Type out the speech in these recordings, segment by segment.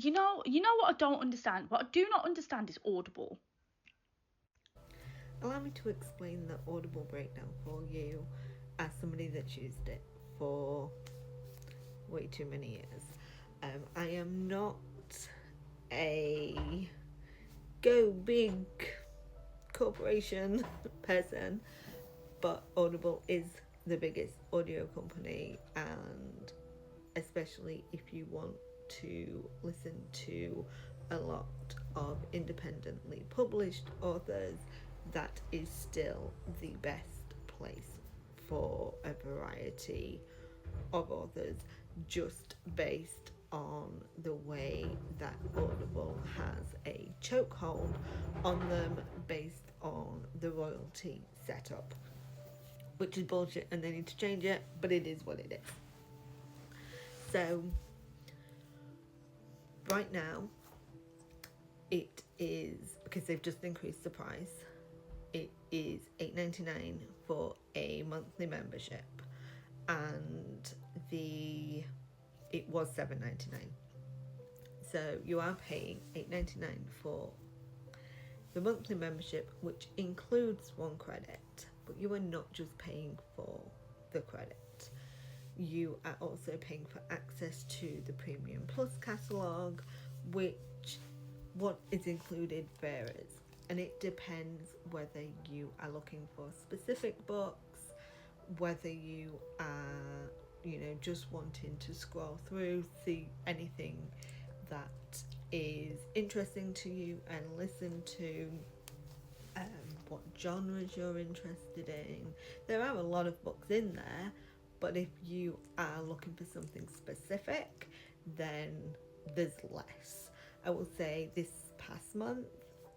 you know what I don't understand? What I do not understand is Audible. Allow me to explain the Audible breakdown for you as somebody that's used it for way too many years. I am not a go big corporation person, but Audible is the biggest audio company, and especially if you want to listen to a lot of independently published authors, that is still the best place for a variety of authors, just based on the way that Audible has a chokehold on them based on the royalty setup, which is bullshit and they need to change it, but it is what it is. So right now it is, because they've just increased the price, it is $8.99 for a monthly membership, and it was $7.99. So you are paying $8.99 for the monthly membership, which includes 1 credit, but you are not just paying for the credit. You are also paying for access to the Premium Plus catalogue, which what is included varies, and it depends whether you are looking for specific books, whether you are, just wanting to scroll through, see anything that is interesting to you and listen to, what genres you're interested in. There are a lot of books in there, but if you are looking for something specific, then there's less. I will say this past month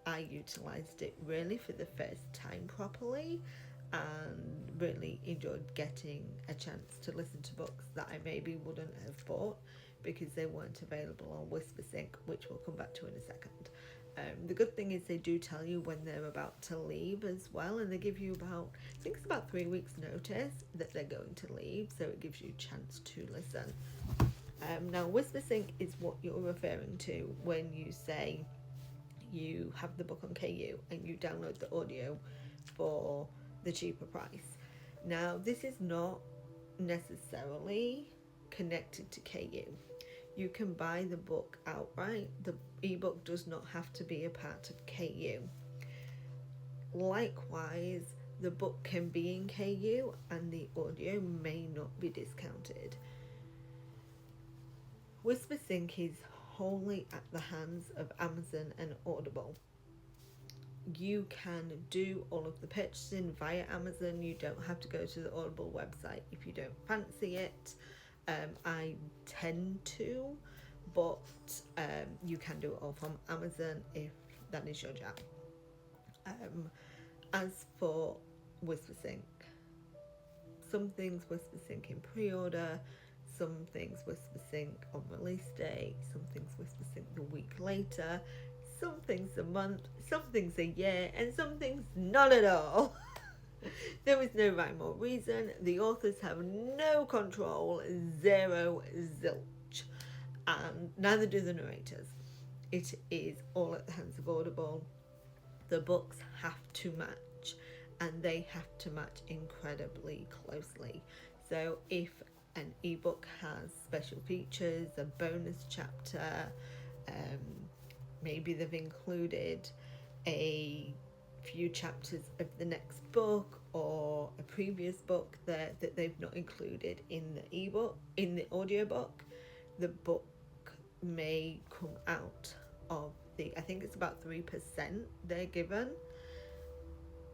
I utilised it really for the first time properly, and really enjoyed getting a chance to listen to books that I maybe wouldn't have bought because they weren't available on WhisperSync, which we'll come back to in a second. The good thing is they do tell you when they're about to leave as well, and they give you I think it's about 3 weeks notice that they're going to leave, so it gives you a chance to listen. Now WhisperSync is what you're referring to when you say you have the book on KU and you download the audio for the cheaper price. Now this is not necessarily connected to KU. You can buy the book outright. The ebook does not have to be a part of KU. Likewise, the book can be in KU and the audio may not be discounted. WhisperSync is wholly at the hands of Amazon and Audible. You can do all of the purchasing via Amazon. You don't have to go to the Audible website if you don't fancy it. I tend to, but you can do it all from Amazon if that is your jam. As for WhisperSync, some things WhisperSync in pre-order, some things WhisperSync on release day, some things WhisperSync the week later, some things a month, some things a year, and some things not at all. There is no rhyme or reason. The authors have no control, zero zilch, and neither do the narrators. It is all at the hands of Audible. The books have to match, and they have to match incredibly closely. So if an ebook has special features, a bonus chapter, maybe they've included a few chapters of the next book or a previous book that they've not included in the ebook, in the audiobook, the book may come out of the, I think it's about 3% they're given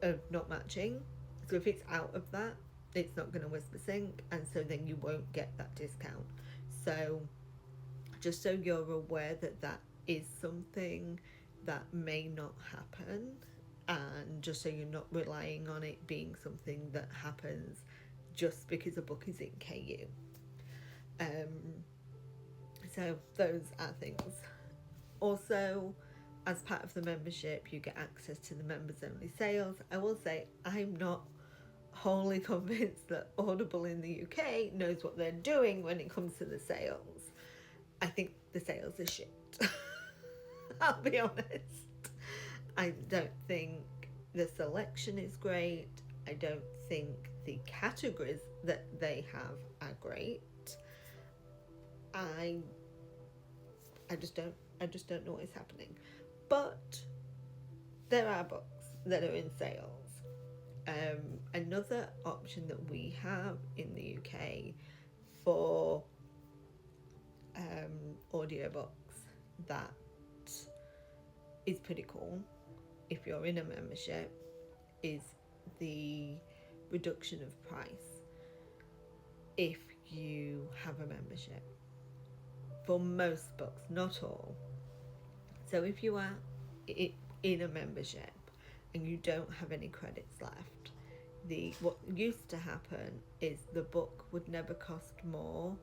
of not matching. So if it's out of that, it's not going to WhisperSync, and so then you won't get that discount. So just so you're aware that that is something that may not happen, and just so you're not relying on it being something that happens just because a book is in KU. So those are things. Also, as part of the membership, you get access to the members only sales. I will say I'm not wholly convinced that Audible in the UK knows what they're doing when it comes to the sales. I think the sales are shit. I'll be honest. I don't think the selection is great. I don't think the categories that they have are great. I just don't know what is happening. But there are books that are in sales. Another option that we have in the UK for audiobooks that is pretty cool if you're in a membership is the reduction of price if you have a membership, for most books, not all. So if you are in a membership and you don't have any credits left, what used to happen is the book would never cost more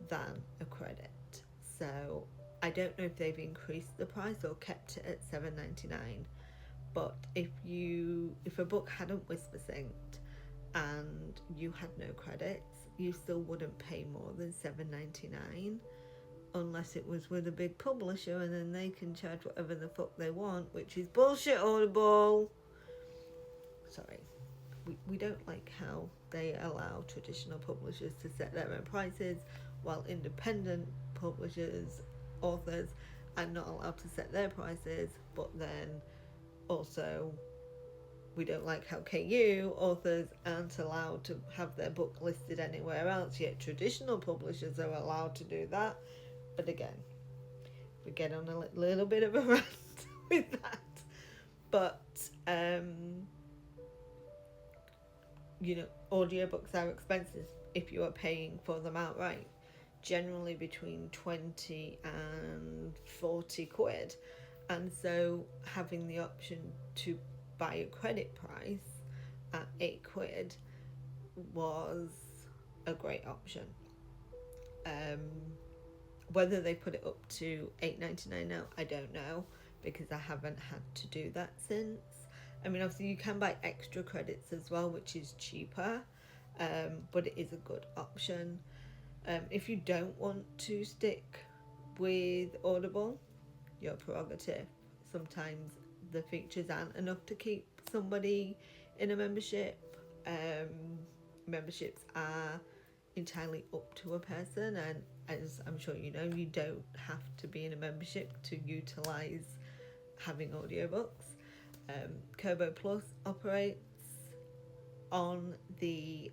than a credit. So I don't know if they've increased the price or kept it at $7.99, but if a book hadn't whisper synced and you had no credits, you still wouldn't pay more than $7.99 unless it was with a big publisher, and then they can charge whatever the fuck they want, which is bullshit, Audible. Sorry. We don't like how they allow traditional publishers to set their own prices while independent publishers, authors, are not allowed to set their prices. But then also we don't like how KU authors aren't allowed to have their book listed anywhere else, yet traditional publishers are allowed to do that. But again, we get on a little bit of a rant with that. But audiobooks are expensive if you are paying for them outright, generally between 20 and 40 quid. And so having the option to buy a credit price at 8 quid was a great option. Whether they put it up to $8.99 now, I don't know, because I haven't had to do that since. I mean, obviously you can buy extra credits as well, which is cheaper, but it is a good option. If you don't want to stick with Audible, your prerogative. Sometimes the features aren't enough to keep somebody in a membership. Memberships are entirely up to a person, and as I'm sure you know, you don't have to be in a membership to utilise having audiobooks. Kobo Plus operates on the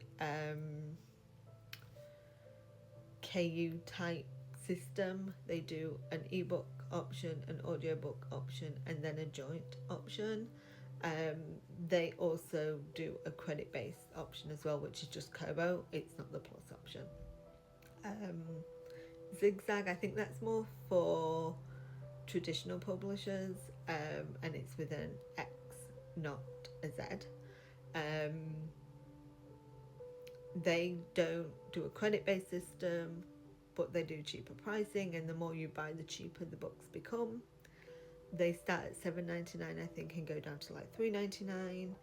KU type system. They do an ebook option, an audiobook option, and then a joint option. They also do a credit based option as well, which is just Kobo. It's not the Plus option. Zigzag, I think that's more for traditional publishers, and it's with an X, not a Z. They don't do a credit based system, but they do cheaper pricing, and the more you buy, the cheaper the books become. They start at $7.99, I think, and go down to like $3.99.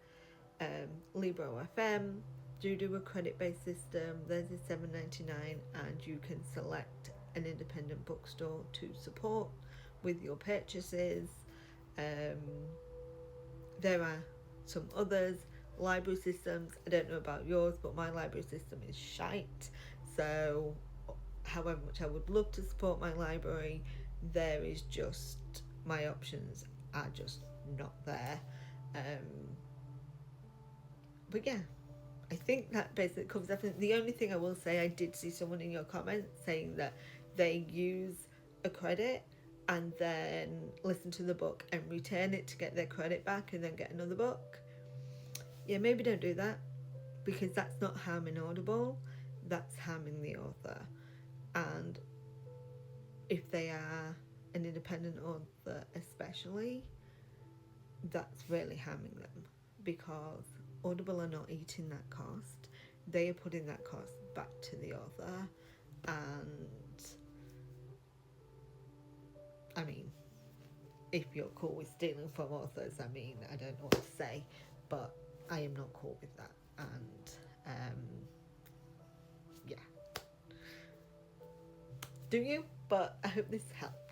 Libro FM do a credit based system. There's a $7.99, and you can select an independent bookstore to support with your purchases. There are some others. Library systems, I don't know about yours, but my library system is shite. So however much I would love to support my library, there is just, my options are just not there. But yeah, I think that basically covers everything. The only thing I will say, I did see someone in your comments saying that they use a credit and then listen to the book and return it to get their credit back and then get another book. Yeah, maybe don't do that, because that's not harming Audible, that's harming the author. And if they are an independent author especially, that's really harming them, because Audible are not eating that cost. They are putting that cost back to the author. And I mean, if you're cool with stealing from authors, I mean, I don't know what to say, but I am not cool with that. And yeah, do you? but I hope this helped.